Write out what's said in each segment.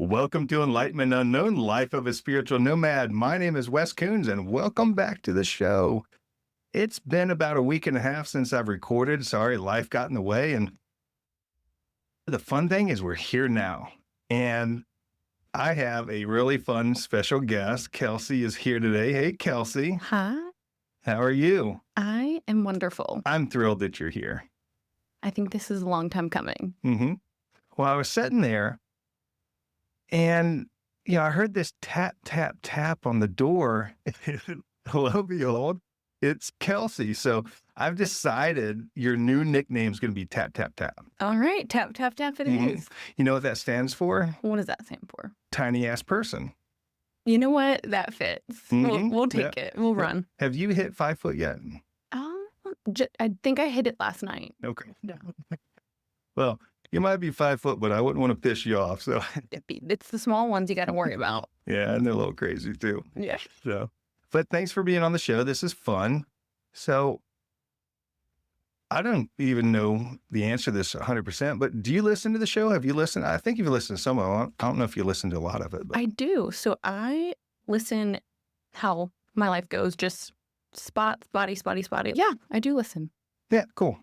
Welcome to Enlightenment Unknown Life of a Spiritual Nomad. My name is Wes Coons, and welcome back to the show. It's been about a week and a half since I've recorded. Sorry, life got in the way. And the fun thing is we're here now. And I have a really fun special guest. Kelsey is here today. Hey, Kelsey. Hi, How are you? I am wonderful. I'm thrilled that you're here. I think this is a long time coming. Well, I was sitting there and, I heard this tap, tap, tap on the door. Hello, behold. It's Kelsey. So I've decided your new nickname is going to be Tap, Tap, Tap. All right, tap, tap, tap it is. You know what that stands for? What does that stand for? Tiny ass person. You know what? That fits. We'll take it. We'll run. Have you hit 5 foot yet? I think I hit it last night. Okay. No. Well, you might be 5 foot, but I wouldn't want to piss you off. So It's the small ones you got to worry about. yeah, and they're a little crazy too. Yeah. So, but thanks for being on the show. This is fun. So I don't even know the answer to this 100%, but do you listen to the show? Have you listened? I think you've listened to some of it. I don't know if you listen to a lot of it. But. I do. So I listen how my life goes, just spotty. Yeah, I do listen. Yeah, cool.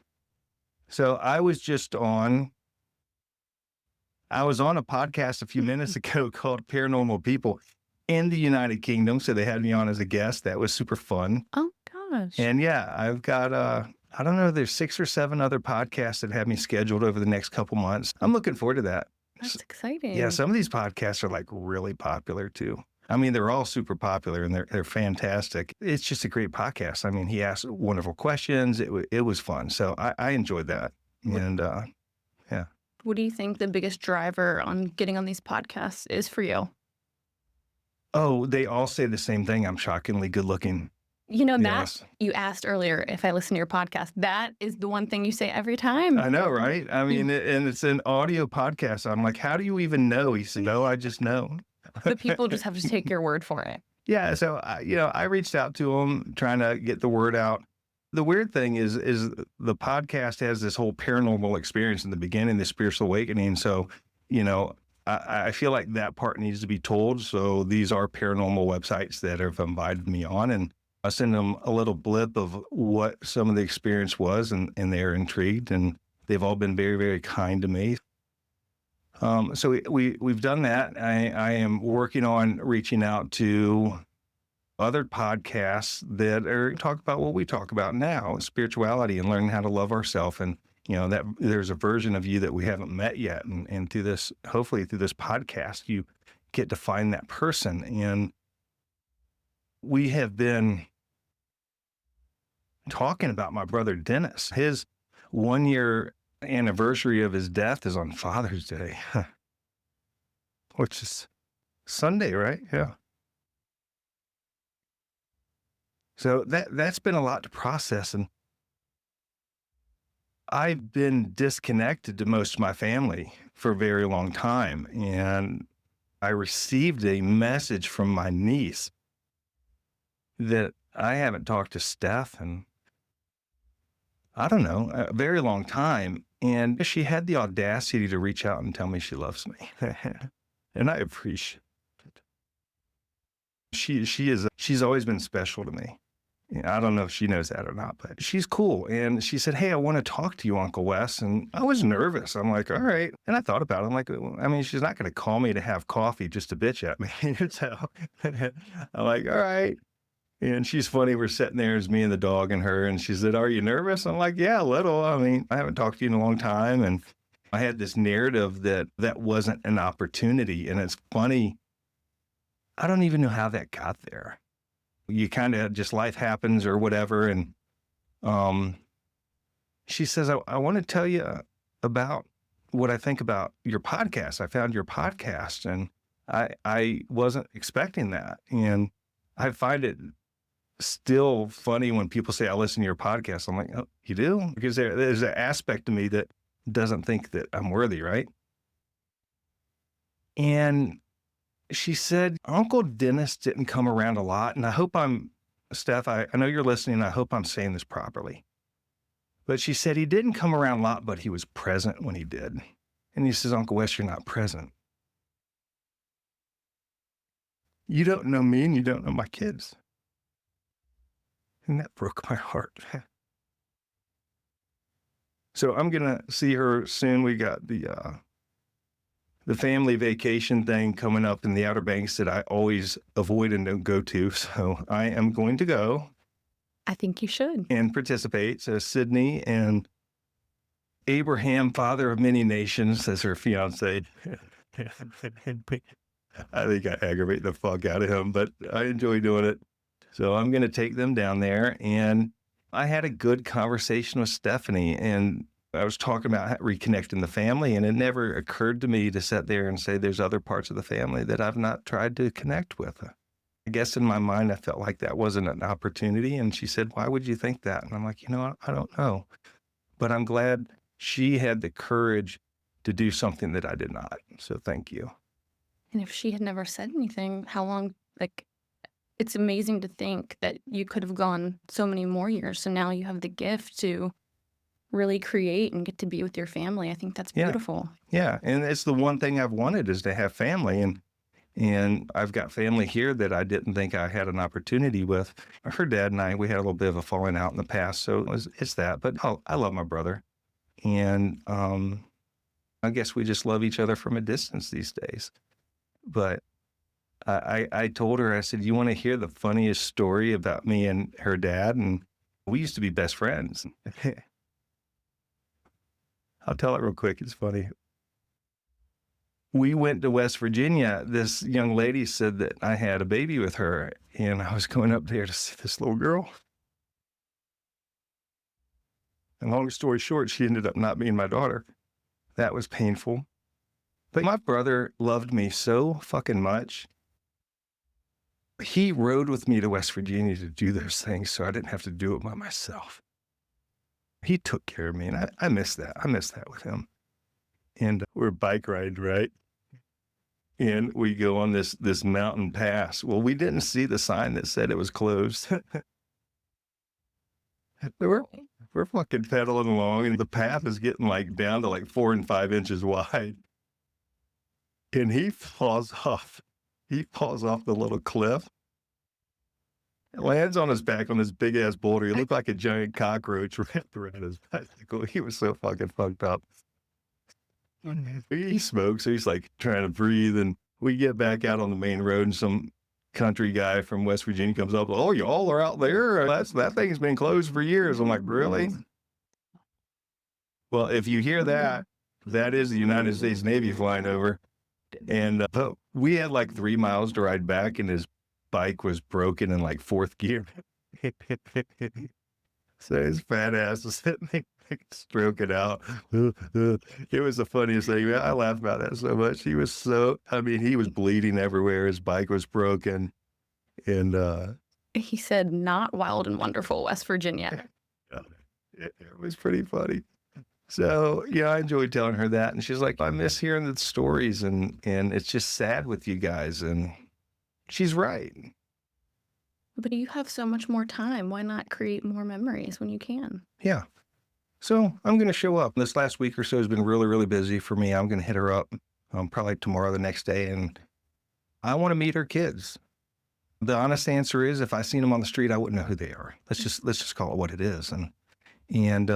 So I was on a podcast a few minutes ago called Paranormal People in the United Kingdom. So they had me on as a guest. That was super fun. Oh, gosh. And yeah, I've got, I don't know, there's 6 or 7 other podcasts that have me scheduled over the next couple months. I'm looking forward to that. That's exciting. Yeah, some of these podcasts are like really popular too. I mean, they're all super popular and they're fantastic. It's just a great podcast. I mean, he asked wonderful questions. It was fun. So I enjoyed that. And yeah. What do you think the biggest driver on getting on these podcasts is for you? Oh, they all say the same thing. I'm shockingly good looking. You know, Yes. that you asked earlier if I listen to your podcast. That is the one thing you say every time. I know, right? I mean, and it's an audio podcast. I'm like, how do you even know? He said, no, I just know. The people just have to take your word for it. Yeah. So, I reached out to him trying to get the word out. The weird thing is the podcast has this whole paranormal experience in the beginning, the spiritual awakening. So, I feel like that part needs to be told. So these are paranormal websites that have invited me on, and I send them a little blip of what some of the experience was, and they're intrigued, and they've all been very, very kind to me. So we've done that. I am working on reaching out to other podcasts that are talk about what we talk about now, spirituality and learning how to love ourselves. And, that there's a version of you that we haven't met yet. And through this, hopefully through this podcast, you get to find that person. And we have been talking about my brother, Dennis. His 1-year anniversary of his death is on Father's Day, which is Sunday, right? Yeah. So that's been a lot to process. And I've been disconnected to most of my family for a very long time. And I received a message from my niece that I haven't talked to Steph in, I don't know, a very long time. And she had the audacity to reach out and tell me she loves me. And I appreciate it. She's always been special to me. I don't know if she knows that or not, but she's cool. And she said, hey, I want to talk to you, Uncle Wes. And I was nervous. I'm like, all right. And I thought about it. I'm like, I mean, she's not going to call me to have coffee just to bitch at me. So I'm like, all right. And she's funny. We're sitting there as me and the dog and her. And she said, are you nervous? I'm like, yeah, a little. I mean, I haven't talked to you in a long time. And I had this narrative that wasn't an opportunity. And it's funny. I don't even know how that got there. You kind of just life happens or whatever. And she says, I want to tell you about what I think about your podcast. I found your podcast and I wasn't expecting that. And I find it still funny when people say, I listen to your podcast. I'm like, oh, you do? Because there's an aspect of me that doesn't think that I'm worthy, right? And she said, Uncle Dennis didn't come around a lot. And I hope Steph, I know you're listening. I hope I'm saying this properly. But she said he didn't come around a lot, but he was present when he did. And he says, Uncle Wes, you're not present. You don't know me and you don't know my kids. And that broke my heart. So I'm going to see her soon. We got the family vacation thing coming up in the Outer Banks that I always avoid and don't go to. So I am going to go I think you should. and participate. So Sydney and Abraham, father of many nations, as her fiance. I think I aggravate the fuck out of him, but I enjoy doing it. So I'm going to take them down there. And I had a good conversation with Stephanie, and I was talking about reconnecting the family, and it never occurred to me to sit there and say there's other parts of the family that I've not tried to connect with. I guess in my mind, I felt like that wasn't an opportunity. And she said, why would you think that? And I'm like, I don't know. But I'm glad she had the courage to do something that I did not. So thank you. And if she had never said anything, how long, like, it's amazing to think that you could have gone so many more years. So now you have the gift to really create and get to be with your family. I think that's beautiful. Yeah. And it's the one thing I've wanted is to have family. And I've got family here that I didn't think I had an opportunity with. Her dad and we had a little bit of a falling out in the past. So it's that. But I love my brother. And I guess we just love each other from a distance these days. But I told her, I said, you want to hear the funniest story about me and her dad? And we used to be best friends. I'll tell it real quick. It's funny. We went to West Virginia. This young lady said that I had a baby with her, and I was going up there to see this little girl. And long story short, she ended up not being my daughter. That was painful. But my brother loved me so fucking much. He rode with me to West Virginia to do those things so I didn't have to do it by myself. He took care of me, and I miss that. I miss that with him. And we're bike riding, right? And we go on this mountain pass. Well, we didn't see the sign that said it was closed. We're fucking pedaling along, and the path is getting like down to like 4 and 5 inches wide. And he falls off. He falls off the little cliff. Lands on his back on this big ass boulder. He looked like a giant cockroach wrapped around his bicycle. He was so fucking fucked up. He smokes, so he's like trying to breathe. And we get back out on the main road, and some country guy from West Virginia comes up. Oh, y'all are out there? That thing's been closed for years. I'm like, really? Well, if you hear that, that is the United States Navy flying over. And we had like 3 miles to ride back, and his bike was broken in like 4th gear. So his fat ass was sitting there stroking out. It was the funniest thing. I laughed about that so much. He was he was bleeding everywhere. His bike was broken. And He said, not wild and wonderful, West Virginia. It was pretty funny. So, yeah, I enjoyed telling her that. And she's like, I miss hearing the stories, and it's just sad with you guys. And she's right. But you have so much more time. Why not create more memories when you can? Yeah. So I'm going to show up. This last week or so has been really, really busy for me. I'm going to hit her up probably tomorrow, the next day. And I want to meet her kids. The honest answer is, if I seen them on the street, I wouldn't know who they are. Let's just call it what it is. And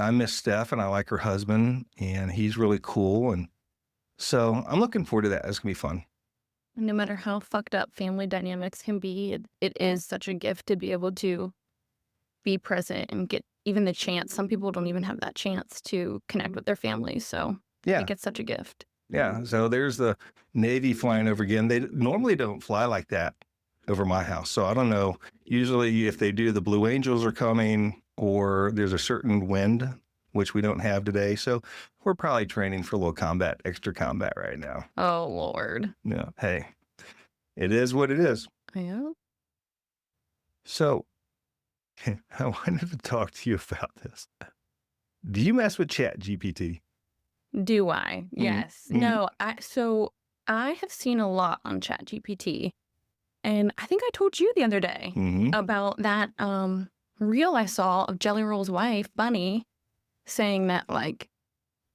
I miss Steph, and I like her husband, and he's really cool. And so I'm looking forward to that. It's going to be fun. No matter how fucked up family dynamics can be, it is such a gift to be able to be present and get even the chance. Some people don't even have that chance to connect with their families. So Yeah. I think it's such a gift. Yeah. So there's the Navy flying over again. They normally don't fly like that over my house. So I don't know. Usually if they do, the Blue Angels are coming, or there's a certain wind, which we don't have today. So we're probably training for a little extra combat right now. Oh, Lord. Yeah. Hey, it is what it is. Yeah. So I wanted to talk to you about this. Do you mess with ChatGPT? Do I? Yes. Mhm. No, so I have seen a lot on ChatGPT. And I think I told you the other day Mm-hmm. about that reel I saw of Jelly Roll's wife, Bunny, saying that, like,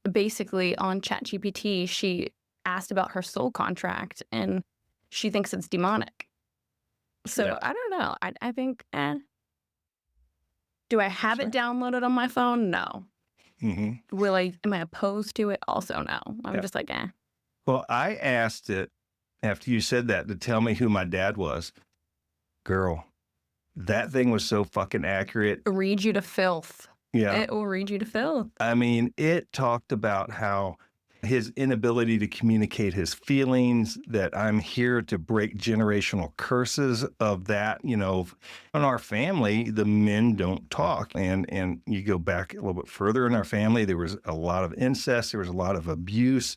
basically on ChatGPT, she asked about her soul contract, and she thinks it's demonic. So Yeah. I don't know. I think, do I have Sure. it downloaded on my phone? No. hmm Am I opposed to it? Also, no. I'm Yeah. just like, Well, I asked it after you said that to tell me who my dad was. Girl, that thing was so fucking accurate. read you to filth. Yeah. It will read you to filth. I mean, it talked about how his inability to communicate his feelings, that I'm here to break generational curses of that, in our family, the men don't talk. And you go back a little bit further in our family, there was a lot of incest, there was a lot of abuse,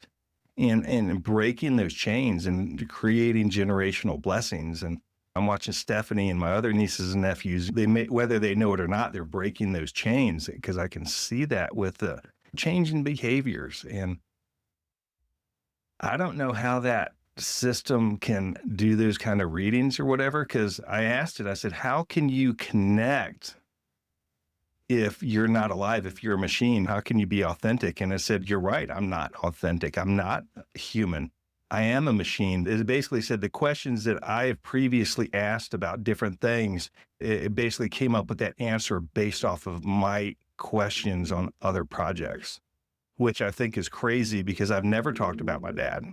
and breaking those chains and creating generational blessings. And I'm watching Stephanie and my other nieces and nephews. Whether they know it or not, they're breaking those chains, because I can see that with the changing behaviors. And I don't know how that system can do those kind of readings or whatever, because I asked it, I said, how can you connect if you're not alive, if you're a machine? How can you be authentic? And it said, you're right, I'm not authentic. I'm not human. I am a machine. It basically said the questions that I have previously asked about different things, it basically came up with that answer based off of my questions on other projects, which I think is crazy because I've never talked about my dad.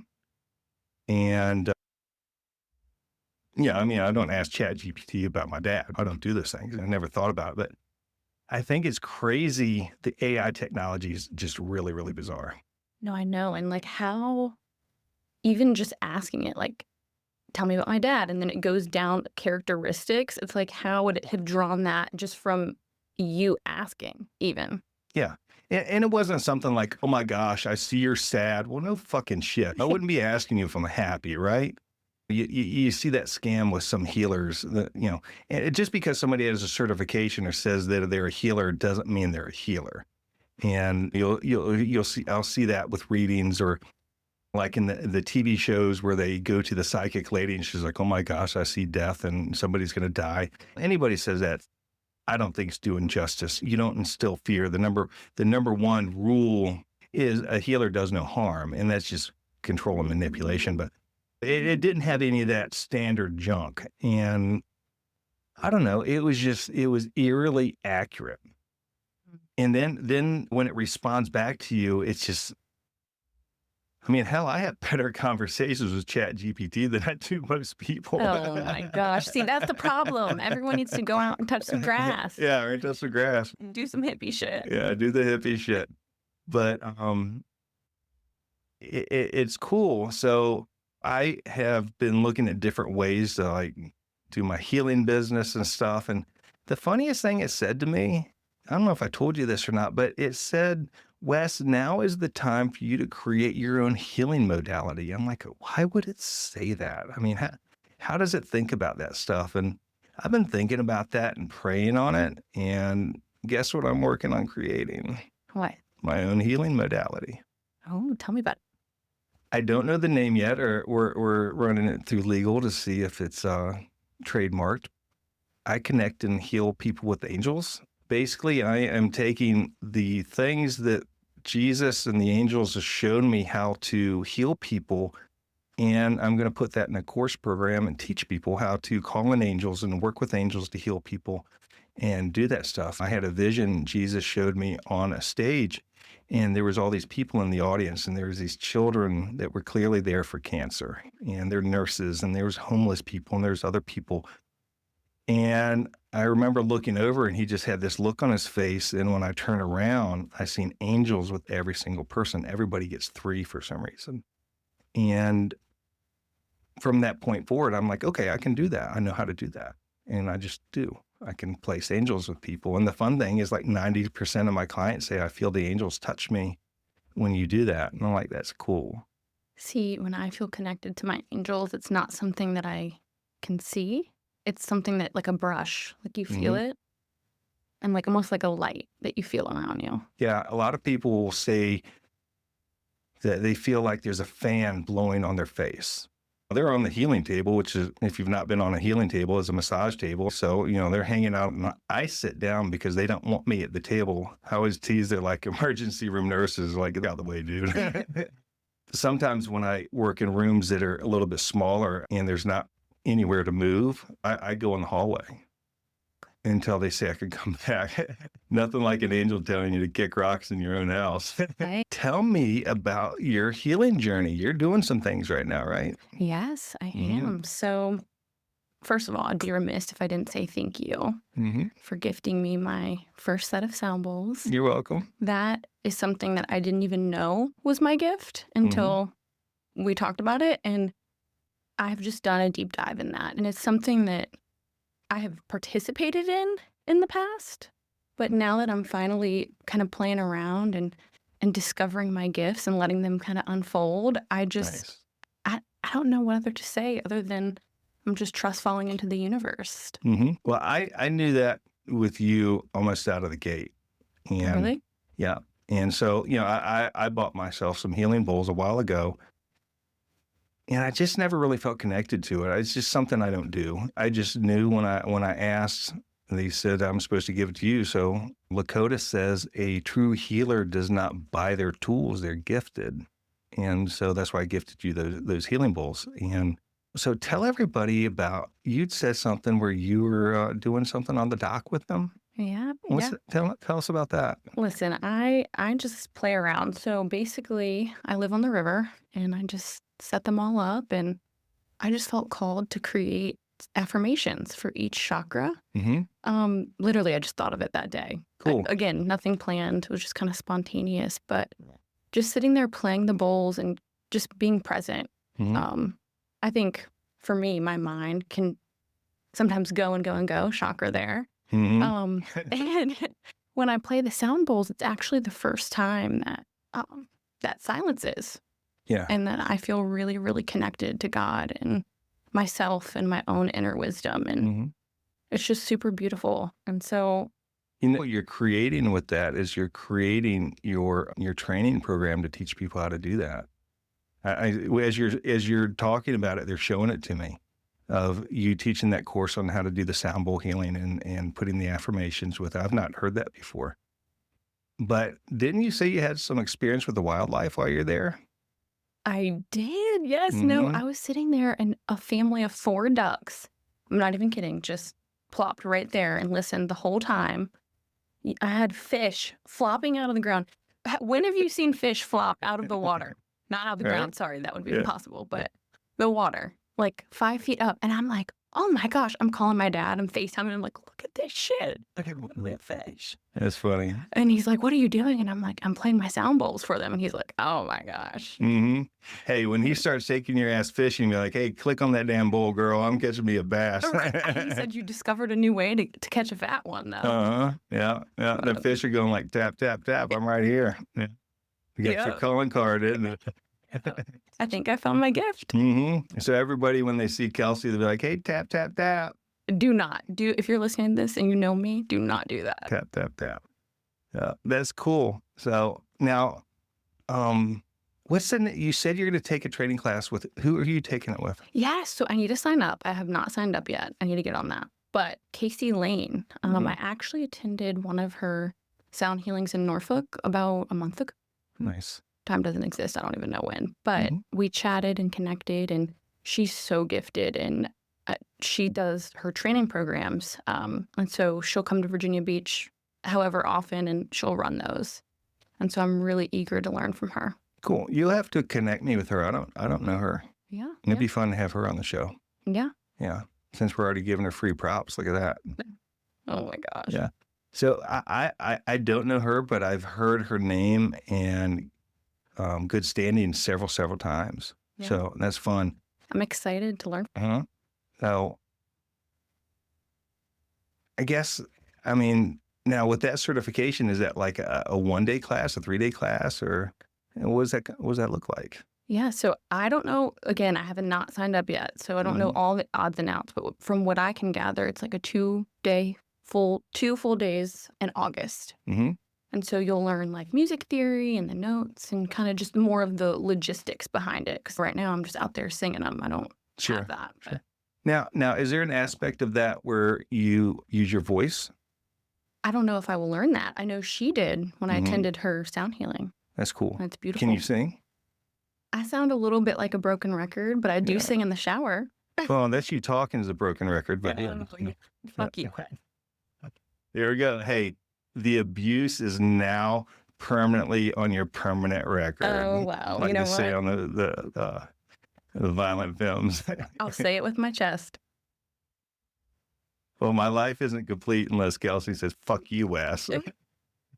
And yeah, I mean, I don't ask ChatGPT about my dad. I don't do those things. I never thought about it, but I think it's crazy. The AI technology is just really, really bizarre. No, I know. And like how, even just asking it, like, tell me about my dad. And then it goes down characteristics. It's like, how would it have drawn that just from you asking, even? Yeah. And it wasn't something like, oh my gosh, I see you're sad. Well, no fucking shit. I wouldn't be asking you if I'm happy, right? You see that scam with some healers that, and just because somebody has a certification or says that they're a healer doesn't mean they're a healer. And you'll see, I'll see that with readings, or like in the TV shows where they go to the psychic lady and she's like, oh my gosh, I see death and somebody's going to die. Anybody says that, I don't think it's doing justice. You don't instill fear. The number one rule is a healer does no harm, and that's just control and manipulation. But it didn't have any of that standard junk. And I don't know, it was eerily accurate. And then when it responds back to you, it's just, I mean, hell, I have better conversations with ChatGPT than I do most people. Oh my gosh. See, that's the problem. Everyone needs to go out and touch some grass. Yeah, right, touch some grass. Do some hippie shit. Yeah, do the hippie shit. But it's cool. So I have been looking at different ways to like do my healing business and stuff. And the funniest thing it said to me, I don't know if I told you this or not, but it said, Wes, now is the time for you to create your own healing modality. I'm like, why would it say that? I mean, how does it think about that stuff? And I've been thinking about that and praying on it. And guess what I'm working on creating? What? My own healing modality. Oh, tell me about it. I don't know the name yet, or we're running it through legal to see if it's trademarked. I connect and heal people with angels. Basically, I am taking the things that Jesus and the angels have shown me how to heal people, and I'm going to put that in a course program and teach people how to call in angels and work with angels to heal people and do that stuff. I had a vision Jesus showed me on a stage, and there was all these people in the audience, and there was these children that were clearly there for cancer, and they're nurses, and there was homeless people, and there's other people. And I remember looking over, and he just had this look on his face. And when I turn around, I seen angels with every single person. Everybody gets 3 for some reason. And from that point forward, I'm like, okay, I can do that. I know how to do that. And I just do. I can place angels with people. And the fun thing is like 90% of my clients say, I feel the angels touch me when you do that. And I'm like, that's cool. See, when I feel connected to my angels, it's not something that I can see. It's something that, like a brush, like you feel it, and like almost like a light that you feel around you. Yeah, a lot of people will say that they feel like there's a fan blowing on their face. They're on the healing table, which is, if you've not been on a healing table, is a massage table. So, they're hanging out, and I sit down because they don't want me at the table. I always tease, they're like emergency room nurses, like, get out of the way, dude. sometimes when I work in rooms that are a little bit smaller and there's not anywhere to move, I go in the hallway until they say I can come back. Nothing like an angel telling you to kick rocks in your own house. Right. Tell me about your healing journey. You're doing some things right now, right? Yes, I Mhm. am. So, first of all, I'd be remiss if I didn't say thank you Mhm. for gifting me my first set of sound bowls. You're welcome. That is something that I didn't even know was my gift Mhm. until we talked about it. And I've just done a deep dive in that. And it's something that I have participated in the past. But now that I'm finally kind of playing around and discovering my gifts and letting them kind of unfold, Nice. I don't know what other to say other than I'm just trust falling into the universe. Well, I knew that with you almost out of the gate. And Really? yeah. And so, I bought myself some healing bowls a while ago, and I just never really felt connected to it. It's just something I don't do. I just knew when I asked, they said I'm supposed to give it to you. So Lakota says a true healer does not buy their tools; they're gifted, and so that's why I gifted you those healing bowls. And so tell everybody about you'd said something where you were doing something on the dock with them. Yeah. What's Yeah. tell us about that? Listen, I just play around. So basically, I live on the river and I just set them all up and I just felt called to create affirmations for each chakra. Mm-hmm. Literally I just thought of it that day. Cool. Again, nothing planned. It was just kind of spontaneous, but just sitting there playing the bowls and just being present. Mm-hmm. I think for me, my mind can sometimes go and go and go, chakra there. Mm-hmm. And when I play the sound bowls, it's actually the first time that silence is, Yeah. and that I feel really, really connected to God and myself and my own inner wisdom, and Mm-hmm. it's just super beautiful. And so, What you're creating with that is you're creating your training program to teach people how to do that. As you're talking about it, they're showing it to me of you teaching that course on how to do the sound bowl healing and putting the affirmations with it. I've not heard that before. But didn't you say you had some experience with the wildlife while you're there? I did. Yes. No, Mm-hmm. I was sitting there and a family of 4 ducks, I'm not even kidding, just plopped right there and listened the whole time. I had fish flopping out of the ground. When have you seen fish flop out of the water? Not out of the Right? ground, sorry, that would be Yeah. impossible, but the water, like 5 feet up. And I'm like, oh my gosh, I'm calling my dad. I'm FaceTiming. I'm like, look at this shit. Look at that fish. That's funny. And he's like, what are you doing? And I'm like, I'm playing my sound bowls for them. And he's like, oh my gosh. Mm-hmm. Hey, when he starts shaking your ass fishing, you're like, hey, click on that damn bowl, girl. I'm catching me a bass. He said you discovered a new way to catch a fat one, though. Uh-huh. Yeah. Yeah. The fish are going like tap, tap, tap. I'm right here. Yeah. You got your Yeah. calling card, isn't it? I think I found my gift. Mm-hmm. So everybody, when they see Kelsey, they'll be like, hey, tap, tap, tap. Do not do, if you're listening to this and you know me, do not do that. Tap, tap, tap. Yeah. That's cool. So now, you said you're going to take a training class with, who are you taking it with? Yeah, so I need to sign up. I have not signed up yet. I need to get on that. But Casey Lane, Mhm. I actually attended one of her sound healings in Norfolk about a month ago. Nice. Time doesn't exist. I don't even know when. But we chatted and connected, and she's so gifted. And she does her training programs. And so she'll come to Virginia Beach however often, and she'll run those. And so I'm really eager to learn from her. Cool. You'll have to connect me with her. I don't know her. Yeah. It'd be fun to have her on the show. Yeah. Yeah. Since we're already giving her free props. Look at that. Oh my gosh. Yeah. So I don't know her, but I've heard her name and good standing several times. Yeah. So that's fun. I'm excited to learn. Uh-huh. So I guess, I mean, now with that certification, is that like a 1-day class, a 3-day class, or what does that look like? Yeah, so I don't know. Again, I have not signed up yet, so I don't know all the odds and outs. But from what I can gather, it's like a 2-day two full days in August. Mm-hmm. And so you'll learn like music theory and the notes and kind of just more of the logistics behind it. Because right now I'm just out there singing them. I don't have that. Sure. Now, is there an aspect of that where you use your voice? I don't know if I will learn that. I know she did when I attended her sound healing. That's cool. That's beautiful. Can you sing? I sound a little bit like a broken record, but I do Yeah. sing in the shower. Well, that's you talking is a broken record, but Yeah, fuck you. there we go. Hey, the abuse is now permanently on your permanent record, Oh, well, like you they know say what? on the violent films. I'll say it with my chest. Well, my life isn't complete unless Kelsey says, fuck you, Wes.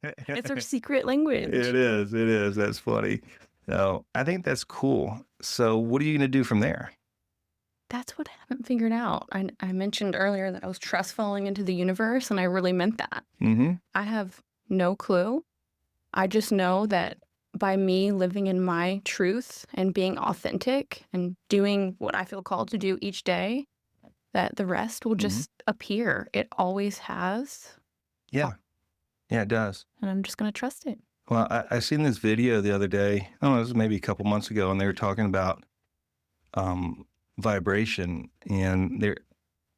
It's our secret language. It is. It is. That's funny. So I think that's cool. So what are you going to do from there? That's what I haven't figured out. I mentioned earlier that I was trust falling into the universe, and I really meant that. Mm-hmm. I have no clue. I just know that by me living in my truth and being authentic and doing what I feel called to do each day, that the rest will just appear. It always has. Yeah. Yeah, it does. And I'm just going to trust it. Well, I seen this video the other day. I don't know, it was maybe a couple months ago, and they were talking about vibration, and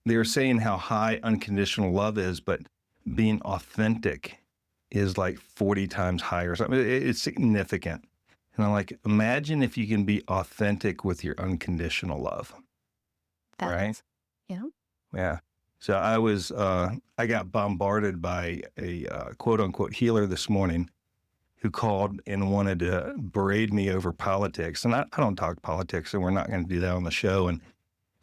they were saying how high unconditional love is, but being authentic is like 40 times higher. So it's significant. And I'm like, imagine if you can be authentic with your unconditional love, right? That's, yeah. Yeah. So I got bombarded by a quote unquote healer this morning who called and wanted to berate me over politics. And I don't talk politics, and we're not going to do that on the show. And,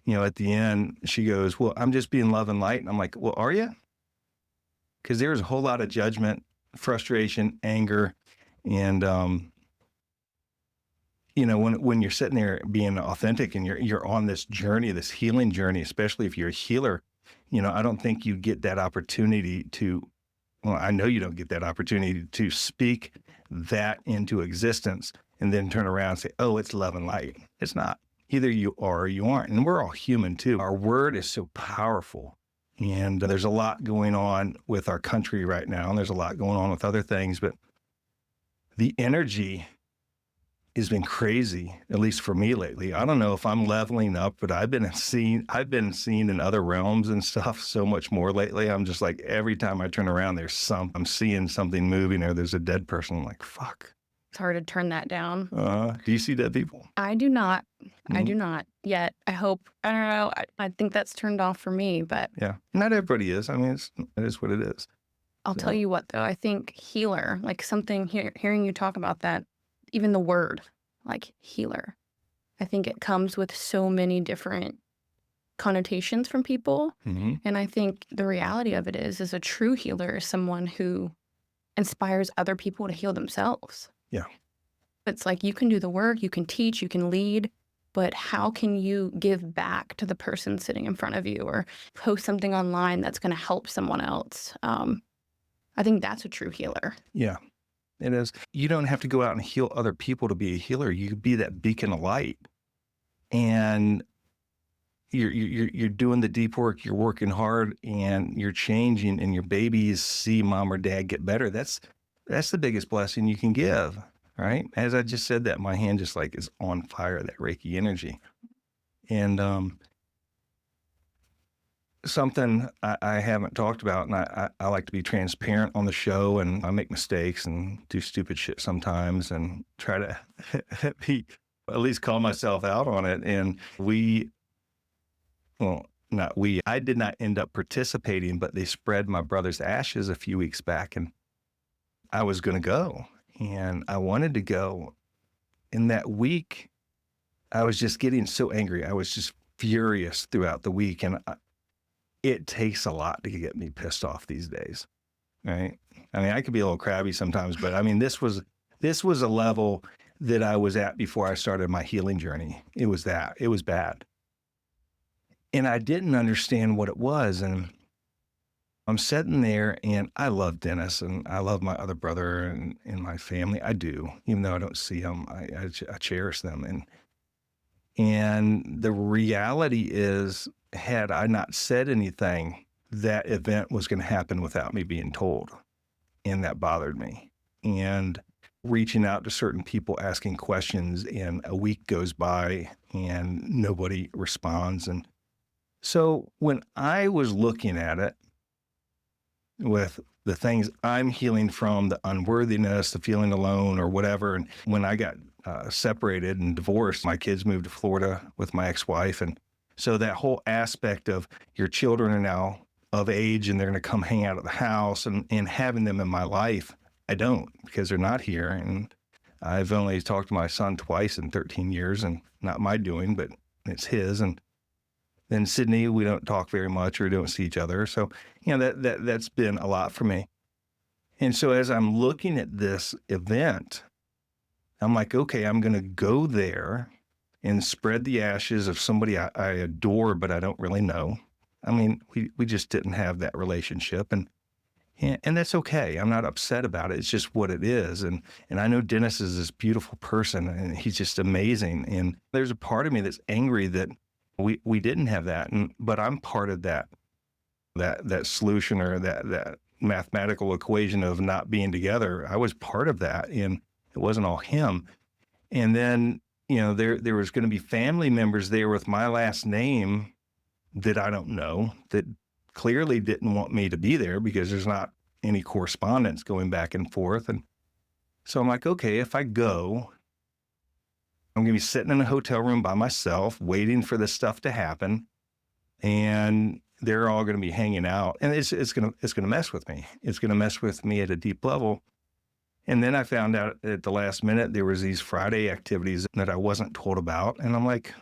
at the end, she goes, well, I'm just being love and light. And I'm like, well, are you? Because there's a whole lot of judgment, frustration, anger. And, when you're sitting there being authentic and you're on this journey, this healing journey, especially if you're a healer, I don't think you get that opportunity well, I know you don't get that opportunity to speak that into existence and then turn around and say, oh, it's love and light. It's not. Either you are or you aren't. And we're all human too. Our word is so powerful. And there's a lot going on with our country right now. And there's a lot going on with other things. But the energy has been crazy, at least for me lately. I don't know if I'm leveling up, but I've been seeing in other realms and stuff so much more lately. I'm just like, every time I turn around, I'm seeing something moving, or there's a dead person. I'm like, fuck. It's hard to turn that down. Do you see dead people? I do not. I do not yet. I hope. I don't know. I think that's turned off for me, but Yeah. Not everybody is. I mean, it is what it is. I'll tell you what, though. I think healer, like something hearing you talk about that, even the word, like healer, I think it comes with so many different connotations from people. Mm-hmm. And I think the reality of it is a true healer is someone who inspires other people to heal themselves. Yeah. It's like you can do the work, you can teach, you can lead, but how can you give back to the person sitting in front of you or post something online that's going to help someone else? I think that's a true healer. Yeah, it is. You don't have to go out and heal other people to be a healer. You could be that beacon of light, and you're doing the deep work. You're working hard, and you're changing. And your babies see mom or dad get better. That's the biggest blessing you can give, right? As I just said that, my hand just like is on fire. That Reiki energy, and something I haven't talked about, and I like to be transparent on the show, and I make mistakes and do stupid shit sometimes and try to at least call myself out on it. And I did not end up participating, but they spread my brother's ashes a few weeks back, and I was going to go, and I wanted to go. In that week, I was just getting so angry. I was just furious throughout the week, and it takes a lot to get me pissed off these days, right? I mean, I could be a little crabby sometimes, but I mean, this was a level that I was at before I started my healing journey. It was bad. And I didn't understand what it was. And I'm sitting there, and I love Dennis, and I love my other brother and my family. I do, even though I don't see them, I cherish them. And the reality is, had I not said anything, that event was going to happen without me being told. And that bothered me. And reaching out to certain people, asking questions, and a week goes by and nobody responds. And so when I was looking at it with the things I'm healing from, the unworthiness, the feeling alone or whatever, and when I got separated and divorced. My kids moved to Florida with my ex-wife. And so that whole aspect of your children are now of age and they're going to come hang out at the house and having them in my life, I don't, because they're not here. And I've only talked to my son twice in 13 years, and not my doing, but it's his. And then Sydney, we don't talk very much or don't see each other. So, that's been a lot for me. And so as I'm looking at this event, I'm like, okay, I'm going to go there and spread the ashes of somebody I adore, but I don't really know. I mean, we just didn't have that relationship, and that's okay. I'm not upset about it. It's just what it is. And I know Dennis is this beautiful person, and he's just amazing. And there's a part of me that's angry that we didn't have that, but I'm part of that solution, or that mathematical equation of not being together. I was part of that, and it wasn't all him. And then, there was going to be family members there with my last name that I don't know, that clearly didn't want me to be there because there's not any correspondence going back and forth. And so I'm like, okay, if I go, I'm going to be sitting in a hotel room by myself, waiting for this stuff to happen. And they're all going to be hanging out, and it's going to mess with me. It's going to mess with me at a deep level. And then I found out at the last minute, there was these Friday activities that I wasn't told about. And I'm like,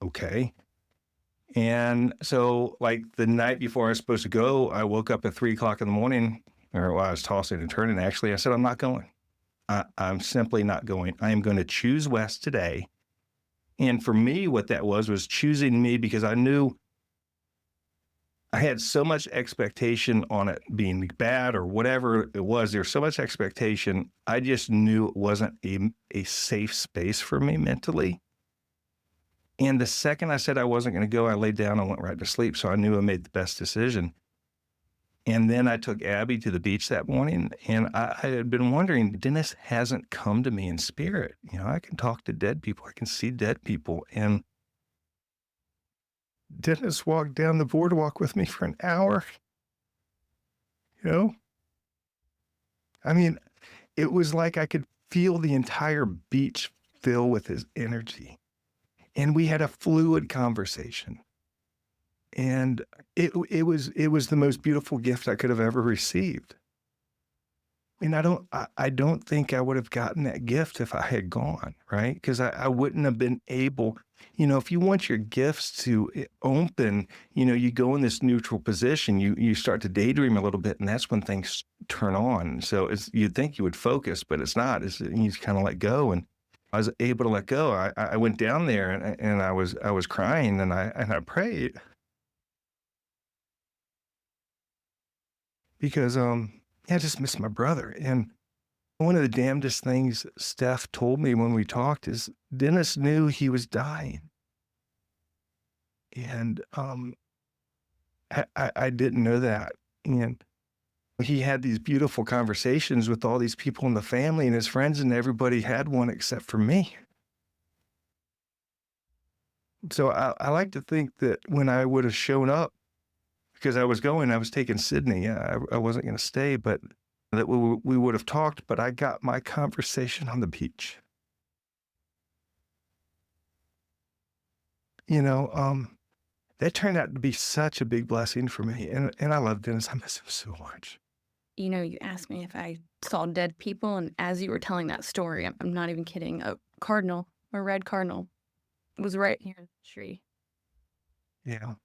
okay. And so, like, the night before I was supposed to go, I woke up at 3:00 in the morning, or while I was tossing and turning, actually, I said, I'm not going. I'm simply not going. I am going to choose Wes today. And for me, what that was choosing me, because I knew I had so much expectation on it being bad or whatever it was. There's so much expectation. I just knew it wasn't a safe space for me mentally. And the second I said I wasn't going to go, I laid down and went right to sleep. So I knew I made the best decision. And then I took Abby to the beach that morning, and I had been wondering, Dennis hasn't come to me in spirit. I can talk to dead people. I can see dead people. And Dennis walked down the boardwalk with me for an hour. You know, I mean, it was like I could feel the entire beach fill with his energy. And we had a fluid conversation. And it was the most beautiful gift I could have ever received. And I don't think I would have gotten that gift if I had gone, right? Because I wouldn't have been able, if you want your gifts to open, you go in this neutral position, you start to daydream a little bit, and that's when things turn on. So you'd think you would focus, but it's not. You just kind of let go. And I was able to let go. I went down there and I was crying, and I prayed because I just missed my brother. And one of the damnedest things Steph told me when we talked is Dennis knew he was dying. And I didn't know that. And he had these beautiful conversations with all these people in the family and his friends, and everybody had one except for me. So I like to think that when I would have shown up, because I was taking Sydney. I wasn't going to stay, but that we would have talked, but I got my conversation on the beach. That turned out to be such a big blessing for me. And I love Dennis. I miss him so much. You asked me if I saw dead people, and as you were telling that story, I'm not even kidding, a red cardinal was right here in the tree. Yeah.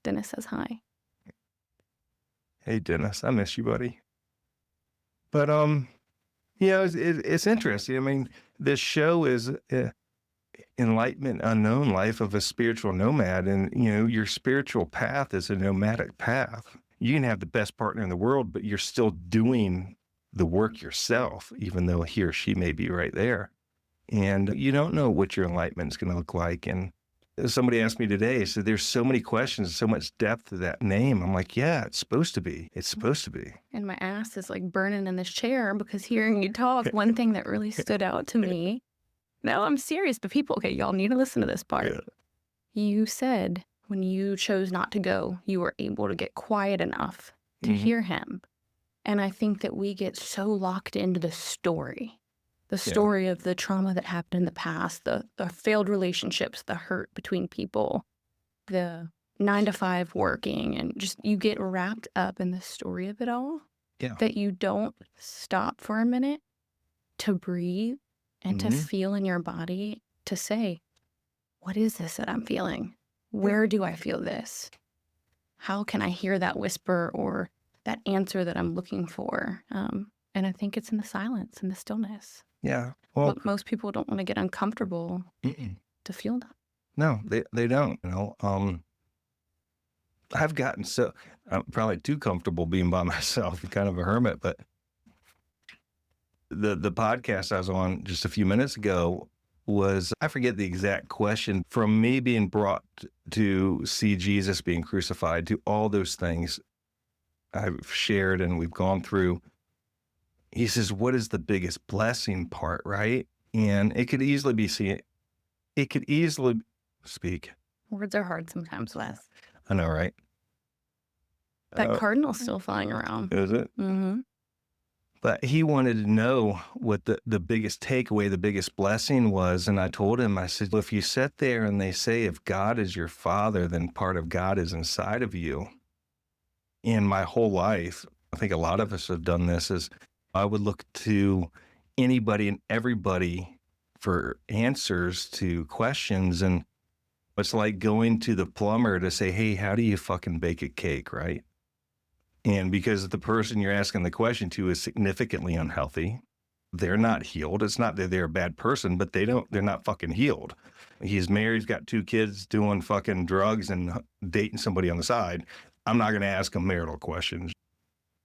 Dennis says hi. Hey, Dennis, I miss you, buddy. But, it's interesting. I mean, this show is Enlightenment Unknown Life of a Spiritual Nomad. And, your spiritual path is a nomadic path. You can have the best partner in the world, but you're still doing the work yourself, even though he or she may be right there. And you don't know what your enlightenment is going to look like. And somebody asked me today, so there's so many questions, so much depth to that name. I'm like, yeah, it's supposed to be. It's supposed to be. And my ass is like burning in this chair because hearing you talk, one thing that really stood out to me. No, I'm serious, but okay, y'all need to listen to this part. Yeah. You said when you chose not to go, you were able to get quiet enough to hear him. And I think that we get so locked into the story the Yeah. story of the trauma that happened in the past, the failed relationships, the hurt between people, the 9 to 5 working, and just you get wrapped up in the story of it all Yeah. that you don't stop for a minute to breathe and to hmm feel in your body to say, what is this that I'm feeling? Where do I feel this? How can I hear that whisper or that answer that I'm looking for? And I think it's in the silence and the stillness. Yeah. Well, But most people don't want to get uncomfortable mm-mm. to feel that. No, they don't, you know. I've gotten I'm probably too comfortable being by myself, kind of a hermit, but the podcast I was on just a few minutes ago was, I forget the exact question, from me being brought to see Jesus being crucified, to all those things I've shared and we've gone through. He says, what is the biggest blessing part, right? And it could easily be seen, it could easily speak. Words are hard sometimes, Wes. I know, right? That cardinal's still flying around. Is it? Mm-hmm. But he wanted to know what the biggest takeaway, the biggest blessing was. And I told him, I said, well, if you sit there and they say, if God is your father, then part of God is inside of you. In my whole life, I think a lot of us have done this, is I would look to anybody and everybody for answers to questions. And it's like going to the plumber to say, hey, how do you fucking bake a cake, right? And because the person you're asking the question to is significantly unhealthy, they're not healed. It's not that they're a bad person, but they're not fucking healed. He's married, he's got 2 kids, doing fucking drugs and dating somebody on the side. I'm not going to ask him marital questions.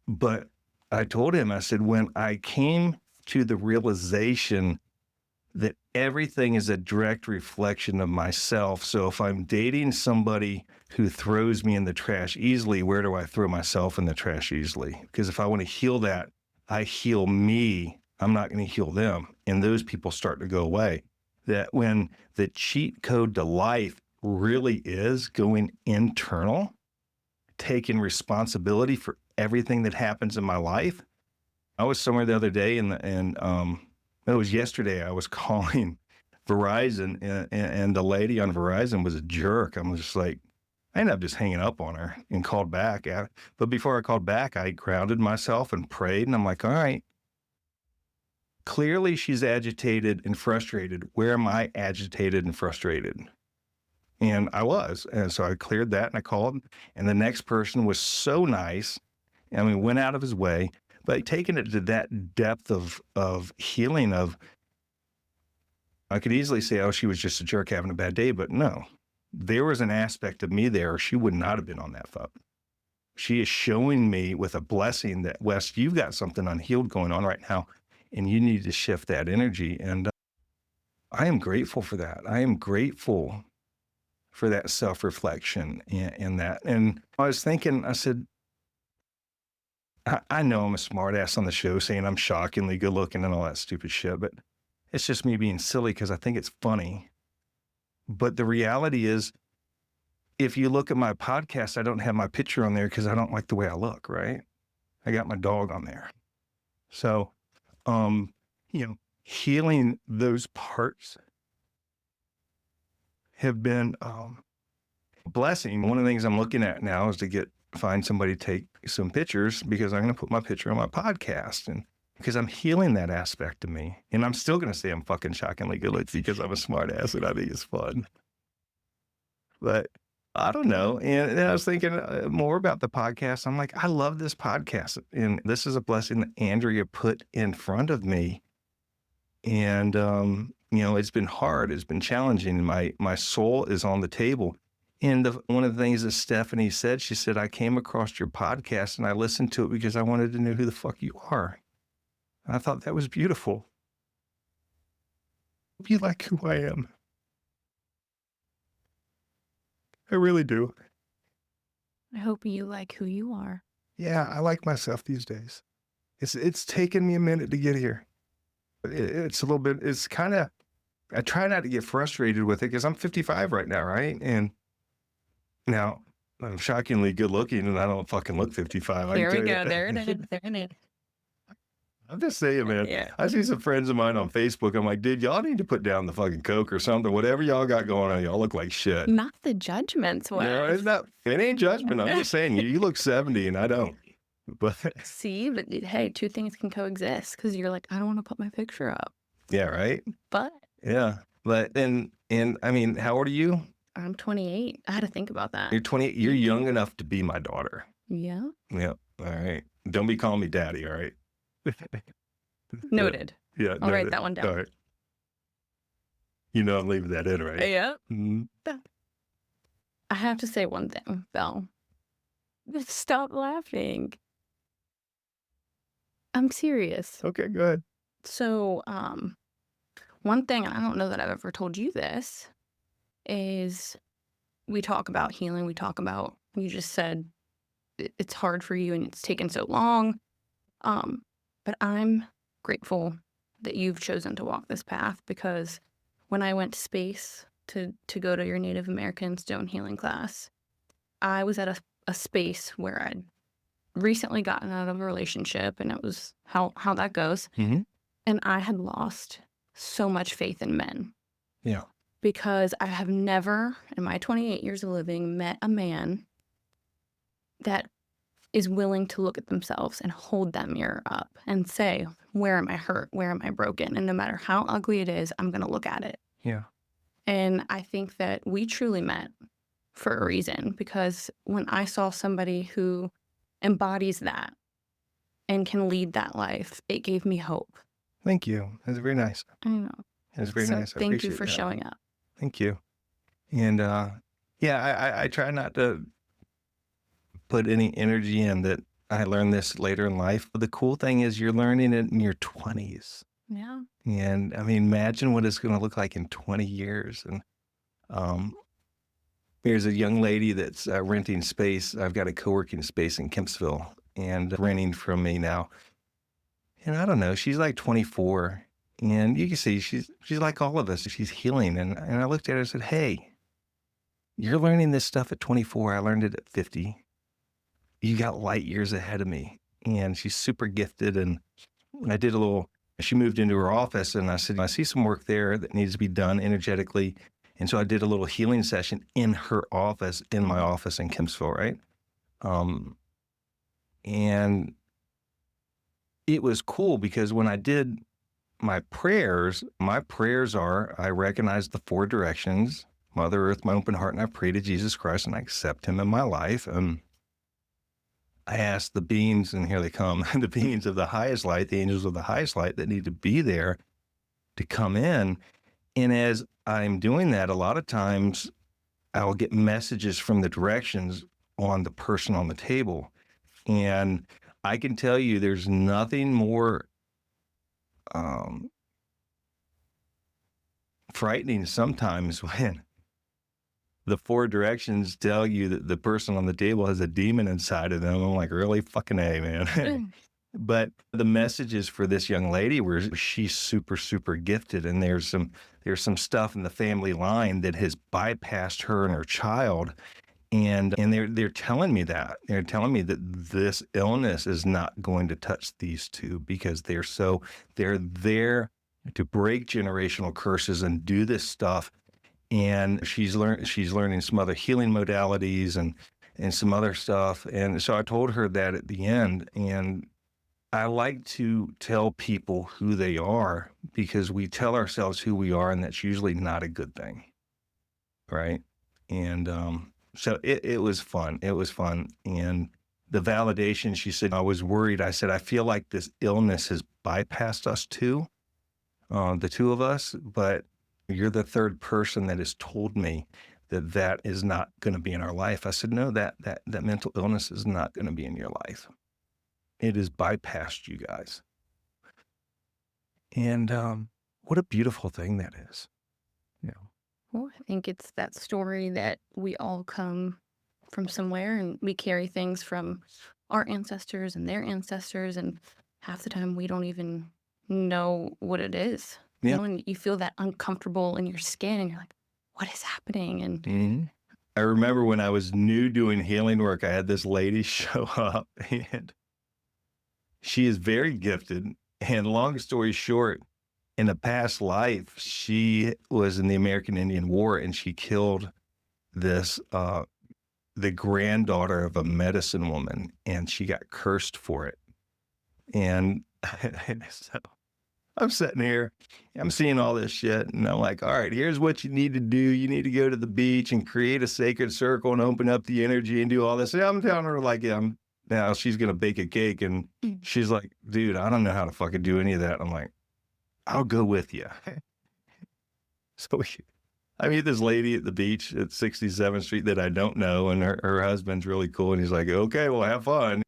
But I told him, I said, when I came to the realization that everything is a direct reflection of myself. So if I'm dating somebody who throws me in the trash easily, where do I throw myself in the trash easily? Because if I want to heal that, I heal me. I'm not going to heal them. And those people start to go away. That when the cheat code to life really is going internal, taking responsibility for everything that happens in my life. I was somewhere the other day and it was yesterday. I was calling Verizon and the lady on Verizon was a jerk. I'm just like, I ended up just hanging up on her and called back. But before I called back, I grounded myself and prayed. And I'm like, all right, clearly she's agitated and frustrated. Where am I agitated and frustrated? And I was. And so I cleared that and I called. And the next person was so nice. I mean, went out of his way. But taking it to that depth of healing of, I could easily say, oh, she was just a jerk having a bad day, but no, there was an aspect of me there, or she would not have been on that phone. She is showing me with a blessing that, Wes, you've got something unhealed going on right now, and you need to shift that energy. And I am grateful for that. I am grateful for that self-reflection and that. And I was thinking, I said, I know I'm a smart ass on the show saying I'm shockingly good looking and all that stupid shit, but it's just me being silly because I think it's funny. But the reality is, if you look at my podcast, I don't have my picture on there because I don't like the way I look, right? I got my dog on there. So, healing those parts have been a blessing. One of the things I'm looking at now is to find somebody to take some pictures, because I'm going to put my picture on my podcast, and because I'm healing that aspect of me. And I'm still going to say I'm fucking shockingly good looking because I'm a smart ass and I think it's fun. But I don't know. And I was thinking more about the podcast. I'm like, I love this podcast. And this is a blessing that Andrea put in front of me. And, it's been hard. It's been challenging. And my soul is on the table. And one of the things that Stephanie said, she said, I came across your podcast and I listened to it because I wanted to know who the fuck you are. And I thought that was beautiful. You like who I am. I really do. I hope you like who you are. Yeah, I like myself these days. It's taken me a minute to get here. It's a little bit, it's kind of, I try not to get frustrated with it because I'm 55 right now, right? And now I'm shockingly good looking and I don't fucking look 55. Here we go. There it is. There it is. I'm just saying, man. Yeah. I see some friends of mine on Facebook. I'm like, dude, y'all need to put down the fucking coke or something. Whatever y'all got going on, y'all look like shit. Not the judgments, No, it's Wes. not. It ain't judgment. I'm just saying, you look 70 and I don't. But See, but hey, two things can coexist because you're like, I don't want to put my picture up. yeah, right. But Yeah, but and I mean, how old are you? I'm 28. I had to think about that. You're 28. You're young enough to be my daughter. Yeah. Yeah. All right. Don't be calling me daddy. All right. Noted. Yeah. I'll write that one down. All right. You know I'm leaving that in, right? Yeah. Mhm. I have to say one thing, Belle. Stop laughing. I'm serious. Okay, go ahead. So, one thing, and I don't know that I've ever told you this, is we talk about healing. We talk about, you just said it's hard for you and it's taken so long. But I'm grateful that you've chosen to walk this path, because when I went to space to go to your Native American stone healing class, I was at a space where I'd recently gotten out of a relationship, and it was how that goes. Mm-hmm. And I had lost so much faith in men, Yeah. because I have never, in my 28 years of living, met a man that is willing to look at themselves and hold that mirror up and say, where am I hurt? Where am I broken? And no matter how ugly it is, I'm going to look at it. Yeah. And I think that we truly met for a reason, because when I saw somebody who embodies that and can lead that life, it gave me hope. Thank you. That's very nice. I know. That's very So nice. I thank you appreciate for that. showing up. Thank you. And yeah, I try not to put any energy in that. I learned this later in life. But the cool thing is you're learning it in your 20s. Yeah. And I mean, imagine what it's going to look like in 20 years. And there's a young lady that's renting space. I've got a co-working space in Kempsville and renting from me now. And I don't know, she's like 24. And you can see she's like all of us. She's healing. And I looked at her and said, hey, you're learning this stuff at 24. I learned it at 50. You got light years ahead of me. And she's super gifted. And she moved into her office and I said, I see some work there that needs to be done energetically. And so I did a little healing session in her office, in my office in Kempsville, right? And it was cool because when I did my prayers are, I recognize the 4 directions, Mother Earth, my open heart, and I pray to Jesus Christ and I accept him in my life. I ask the beings, and here they come, the beings of the highest light, the angels of the highest light that need to be there to come in. And as I'm doing that, a lot of times I'll get messages from the directions on the person on the table. And I can tell you there's nothing more frightening sometimes when the 4 directions tell you that the person on the table has a demon inside of them. I'm like, really? Fucking A, man. But the messages for this young lady were she's super, super gifted. And there's some stuff in the family line that has bypassed her and her child. And they're telling me that. They're telling me that this illness is not going to touch these two because they're there to break generational curses and do this stuff. And she's learning some other healing modalities and some other stuff. And so I told her that at the end. And I like to tell people who they are because we tell ourselves who we are, and that's usually not a good thing, right? And so it was fun. It was fun. And the validation, she said, I was worried. I said, I feel like this illness has bypassed us too, the two of us, but you're the 3rd person that has told me that is not going to be in our life. I said, no, that mental illness is not going to be in your life. It has bypassed you guys. And what a beautiful thing that is. Yeah. Well, I think it's that story that we all come from somewhere and we carry things from our ancestors and their ancestors. And half the time we don't even know what it is. Yeah. You know, and you feel that uncomfortable in your skin and you're like, what is happening? And I remember when I was new doing healing work, I had this lady show up and she is very gifted. And long story short, in a past life, she was in the American Indian War and she killed this the granddaughter of a medicine woman, and she got cursed for it. And so I'm sitting here, I'm seeing all this shit, and I'm like, all right, here's what you need to do. You need to go to the beach and create a sacred circle and open up the energy and do all this. And I'm telling her, like, yeah, now she's going to bake a cake. And she's like, dude, I don't know how to fucking do any of that. I'm like, I'll go with you. So I meet this lady at the beach at 67th Street that I don't know, and her husband's really cool. And he's like, okay, well, have fun.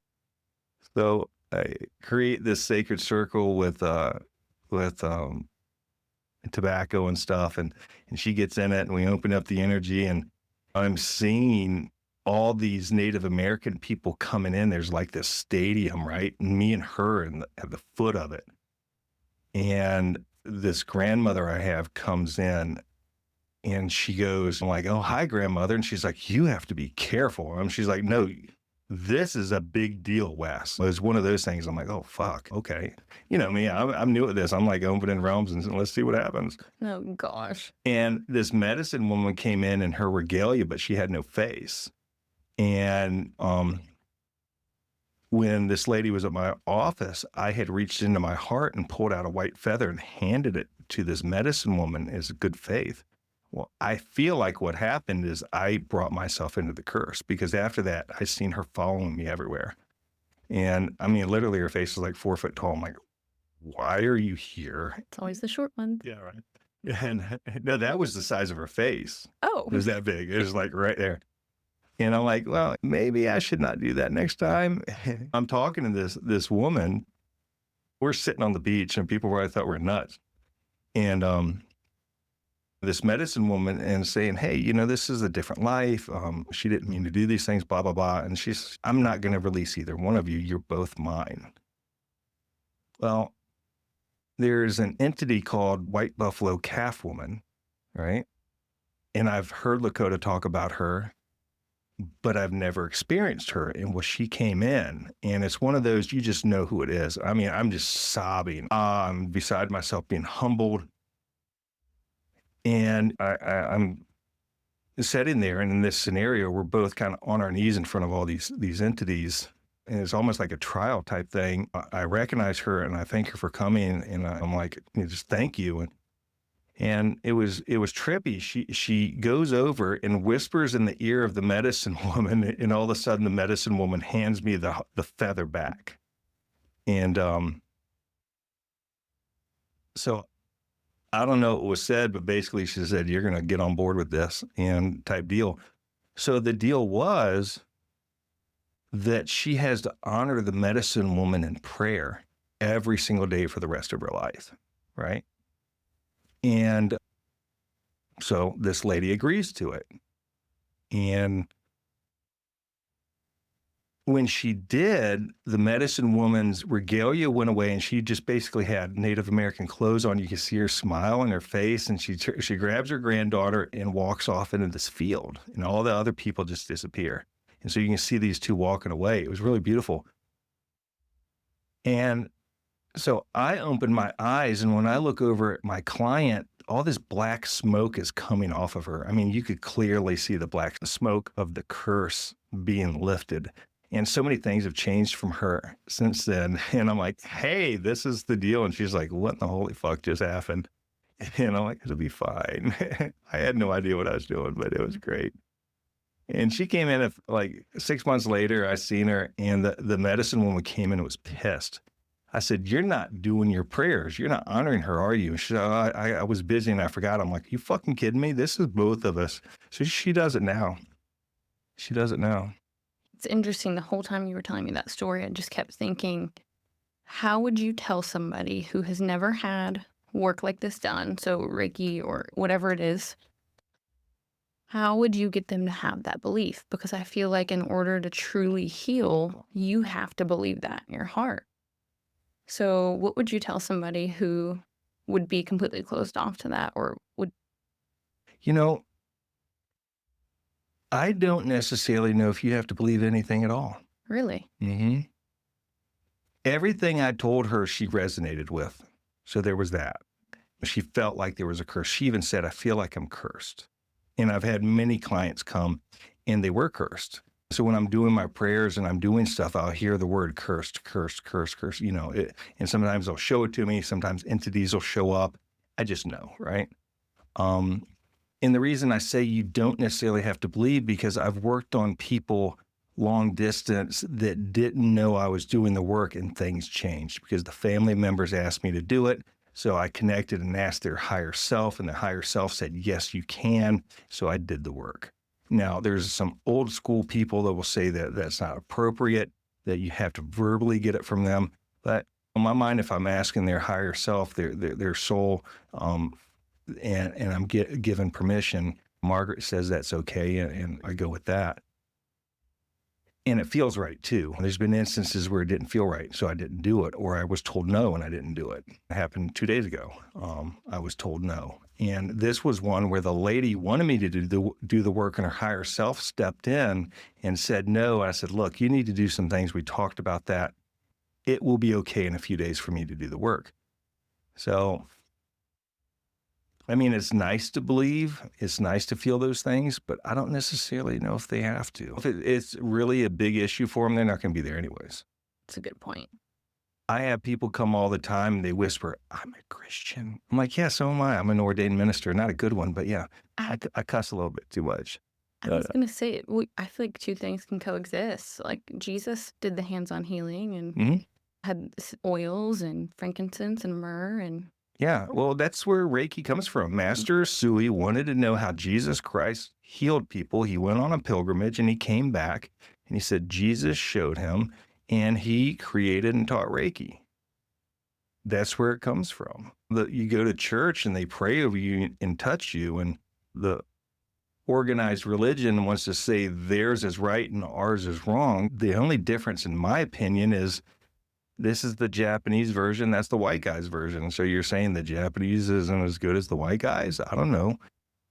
So I create this sacred circle with tobacco and stuff, and she gets in it, and we open up the energy, and I'm seeing all these Native American people coming in. There's like this stadium, right? And me and her at the foot of it. And this grandmother I have comes in and she goes, I'm like, oh, hi, grandmother. And she's like, you have to be careful. And she's like, no, this is a big deal, Wes. It was one of those things. I'm like, oh, fuck. Okay. You know me, I'm new at this. I'm like opening realms and let's see what happens. Oh, gosh. And this medicine woman came in her regalia, but she had no face. And when this lady was at my office, I had reached into my heart and pulled out a white feather and handed it to this medicine woman as good faith. Well, I feel like what happened is I brought myself into the curse because after that, I seen her following me everywhere. And I mean, literally her face was like 4 foot tall. I'm like, why are you here? It's always the short one. Yeah, right. And no, that was the size of her face. Oh. It was that big. It was like right there. And I'm like, well, maybe I should not do that next time. I'm talking to this woman. We're sitting on the beach and people where I thought were nuts. And this medicine woman and saying, hey, you know, this is a different life. She didn't mean to do these things, blah, blah, blah. And she's, I'm not going to release either one of you. You're both mine. Well, there's an entity called White Buffalo Calf Woman, right? And I've heard Lakota talk about her, but I've never experienced her. And well, she came in and it's one of those, you just know who it is. I mean, I'm just sobbing. I'm beside myself being humbled. And I'm sitting there, and in this scenario, we're both kind of on our knees in front of all these entities, and it's almost like a trial type thing. I recognize her, and I thank her for coming, and I'm like, just thank you. And it was trippy. She goes over and whispers in the ear of the medicine woman, and all of a sudden, the medicine woman hands me the feather back, and so. I don't know what was said, but basically she said, you're going to get on board with this and type deal. So the deal was that she has to honor the medicine woman in prayer every single day for the rest of her life. Right. And so this lady agrees to it. And when she did, the medicine woman's regalia went away and she just basically had Native American clothes on. You can see her smile on her face, and she grabs her granddaughter and walks off into this field, and all the other people just disappear. And so you can see these two walking away. It was really beautiful. And so I opened my eyes, and when I look over at my client, all this black smoke is coming off of her. I mean, you could clearly see the black smoke of the curse being lifted. And so many things have changed from her since then. And I'm like, hey, this is the deal. And she's like, what in the holy fuck just happened? And I'm like, it'll be fine. I had no idea what I was doing, but it was great. And she came in like 6 months later, I seen her, and the medicine woman came in and was pissed. I said, you're not doing your prayers. You're not honoring her, are you? She said, oh, I was busy and I forgot. I'm like, you fucking kidding me? This is both of us. So she does it now. She does it now. It's interesting. The whole time you were telling me that story, I just kept thinking, how would you tell somebody who has never had work like this done, so Reiki or whatever it is, how would you get them to have that belief? Because I feel like in order to truly heal, you have to believe that in your heart. So what would you tell somebody who would be completely closed off to that, or would... You know, I don't necessarily know if you have to believe anything at all. Really? Mm-hmm. Everything I told her, she resonated with. So there was that. She felt like there was a curse. She even said, I feel like I'm cursed. And I've had many clients come and they were cursed. So when I'm doing my prayers and I'm doing stuff, I'll hear the word cursed, cursed, cursed, cursed, and sometimes they'll show it to me. Sometimes entities will show up. I just know, right? Um, and the reason I say you don't necessarily have to believe, because I've worked on people long distance that didn't know I was doing the work, and things changed because the family members asked me to do it. So I connected and asked their higher self, and the higher self said, yes, you can. So I did the work. Now, there's some old school people that will say that that's not appropriate, that you have to verbally get it from them. But in my mind, if I'm asking their higher self, their soul, and I'm given permission, Margaret says that's okay, and I go with that. And it feels right too. There's been instances where it didn't feel right, so I didn't do it, or I was told no and I didn't do it. It happened 2 days ago. I was told no. And this was one where the lady wanted me to do the work, and her higher self stepped in and said no. And I said, look, you need to do some things. We talked about that. It will be okay in a few days for me to do the work. So, I mean, it's nice to believe, it's nice to feel those things, but I don't necessarily know if they have to. If it's really a big issue for them, they're not going to be there anyways. That's a good point. I have people come all the time and they whisper, I'm a Christian. I'm like, yeah, so am I. I'm an ordained minister, not a good one, but yeah, I cuss a little bit too much. I was going to say, I feel like two things can coexist. Like Jesus did the hands-on healing and had oils and frankincense and myrrh and... Yeah, well, that's where Reiki comes from. Master Sui wanted to know how Jesus Christ healed people. He went on a pilgrimage and he came back and he said Jesus showed him, and he created and taught Reiki. That's where it comes from. You go to church and they pray over you and touch you, and the organized religion wants to say theirs is right and ours is wrong. The only difference, in my opinion, is this is the Japanese version. That's the white guy's version. So you're saying the Japanese isn't as good as the white guys? I don't know.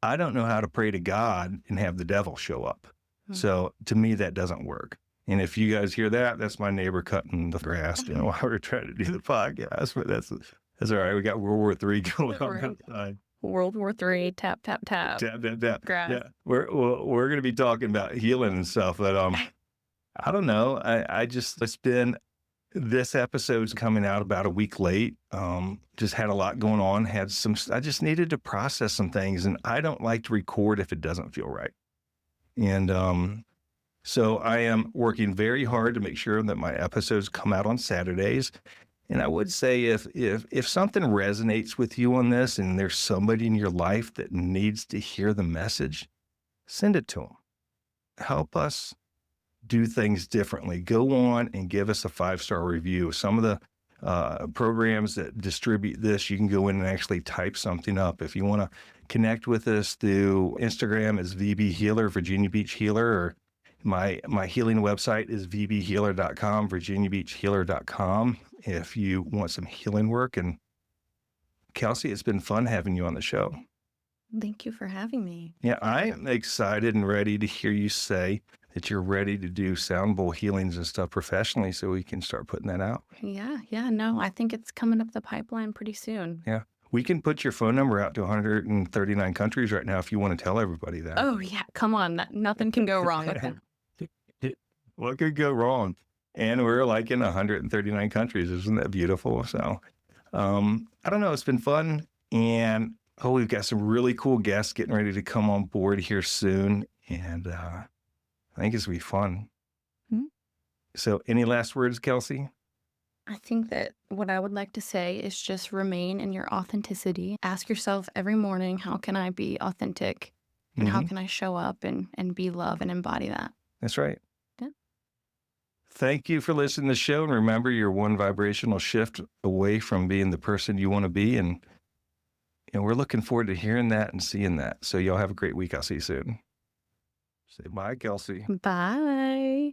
I don't know how to pray to God and have the devil show up. So to me, that doesn't work. And if you guys hear that, that's my neighbor cutting the grass, while we're trying to do the podcast. But that's all right. We got World War III going on outside. World War III, tap, tap, tap. Tap, tap, tap. Grass. Yeah. We're going to be talking about healing and stuff. But I don't know. It's been... This episode's coming out about a week late. Just had a lot going on. I just needed to process some things, and I don't like to record if it doesn't feel right. And so I am working very hard to make sure that my episodes come out on Saturdays. And I would say if something resonates with you on this, and there's somebody in your life that needs to hear the message, send it to them. Help us do things differently. Go on and give us a 5-star review. Some of the programs that distribute this, you can go in and actually type something up. If you want to connect with us through Instagram, is VB Healer, Virginia Beach Healer, or my healing website is vbhealer.com, virginiabeachhealer.com, if you want some healing work. And Kelsey, it's been fun having you on the show. Thank you for having me. Yeah, I'm excited and ready to hear you say that you're ready to do sound bowl healings and stuff professionally, so we can start putting that out. Yeah. No, I think it's coming up the pipeline pretty soon. Yeah. We can put your phone number out to 139 countries right now if you want to tell everybody that. Oh, yeah. Come on. Nothing can go wrong with that. What could go wrong? And we're like in 139 countries. Isn't that beautiful? So, I don't know. It's been fun. And, we've got some really cool guests getting ready to come on board here soon. And I think it's going to be fun. Mm-hmm. So any last words, Kelsey? I think that what I would like to say is just remain in your authenticity. Ask yourself every morning, how can I be authentic? And how can I show up and be love and embody that? That's right. Yeah. Thank you for listening to the show. And remember, you're one vibrational shift away from being the person you want to be. And we're looking forward to hearing that and seeing that. So y'all have a great week. I'll see you soon. Say bye, Kelsey. Bye.